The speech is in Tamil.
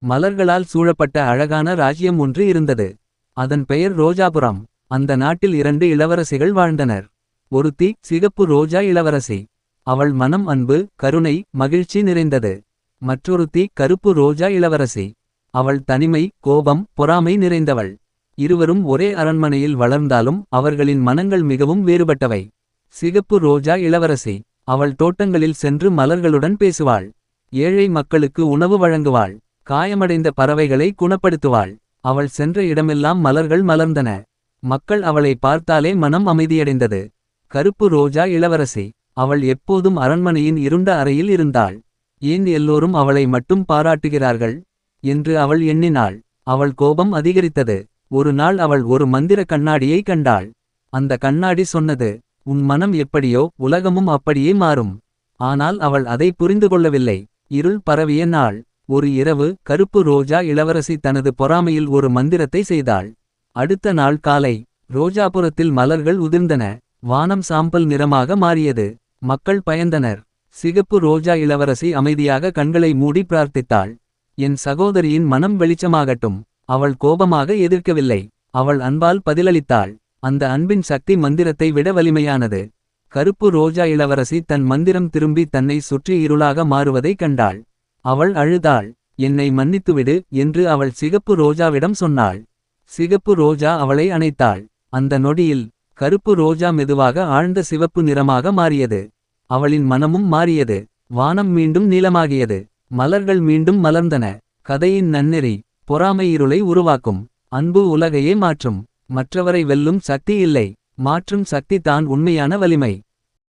மலர்களால் சூழப்பட்ட அழகான ராஜ்யம் ஒன்று இருந்தது. அதன் பெயர் ரோஜாபுரம். அந்த நாட்டில் 2 இளவரசிகள் வாழ்ந்தனர். ஒருத்தி சிகப்பு ரோஜா இளவரசி. அவள் மனம் அன்பு, கருணை, மகிழ்ச்சி நிறைந்தது. மற்றொருத்தி கருப்பு ரோஜா இளவரசி. அவள் தனிமை, கோபம், பொறாமை நிறைந்தவள். இருவரும் ஒரே அரண்மனையில் வளர்ந்தாலும் அவர்களின் மனங்கள் மிகவும் வேறுபட்டவை. சிகப்பு ரோஜா இளவரசி. அவள் தோட்டங்களில் சென்று மலர்களுடன் பேசுவாள். ஏழை மக்களுக்கு உணவு வழங்குவாள். காயமடைந்த பறவைகளை குணப்படுத்துவாள். அவள் சென்ற இடமெல்லாம் மலர்கள் மலர்ந்தன. மக்கள் அவளை பார்த்தாலே மனம் அமைதியடைந்தது. கருப்பு ரோஜா இளவரசி. அவள் எப்போதும் அரண்மனையின் இருண்ட அறையில் இருந்தாள். ஏன் எல்லோரும் அவளை மட்டும் பாராட்டுகிறார்கள் என்று அவள் எண்ணினாள். அவள் கோபம் அதிகரித்தது. ஒரு நாள் அவள் ஒரு மந்திர கண்ணாடியை கண்டாள். அந்த கண்ணாடி சொன்னது, உன் மனம் எப்படியோ உலகமும் அப்படியே மாறும். ஆனால் அவள் அதை புரிந்து கொள்ளவில்லை. இருள் பரவிய நாள். ஒரு இரவு கருப்பு ரோஜா இளவரசி தனது பொறாமையில் ஒரு மந்திரத்தை செய்தாள். அடுத்த நாள் காலை ரோஜாபுரத்தில் மலர்கள் உதிர்ந்தன. வானம் சாம்பல் நிறமாக மாறியது. மக்கள் பயந்தனர். சிகப்பு ரோஜா இளவரசி அமைதியாக கண்களை மூடி பிரார்த்தித்தாள். என் சகோதரியின் மனம் வெளிச்சமாகட்டும். அவள் கோபமாக எதிர்க்கவில்லை. அவள் அன்பால் பதிலளித்தாள். அந்த அன்பின் சக்தி மந்திரத்தை விட வலிமையானது. கருப்பு ரோஜா இளவரசி தன் மந்திரம் திரும்பி தன்னை சுற்றி இருளாக மாறுவதைக் கண்டாள். அவள் அழுதாள். என்னை மன்னித்துவிடு என்று அவள் சிகப்பு ரோஜாவிடம் சொன்னாள். சிகப்பு ரோஜா அவளை அணைத்தாள். அந்த நொடியில் கருப்பு ரோஜா மெதுவாக ஆழ்ந்த சிவப்பு நிறமாக மாறியது. அவளின் மனமும் மாறியது. வானம் மீண்டும் நீலமாகியது. மலர்கள் மீண்டும் மலர்ந்தன. கதையின் நன்னெறி. பொறாமை இருளை உருவாக்கும். அன்பு உலகையே மாற்றும். மற்றவரை வெல்லும் சக்தி இல்லை. மாற்றும் சக்தி தான் உண்மையான வலிமை.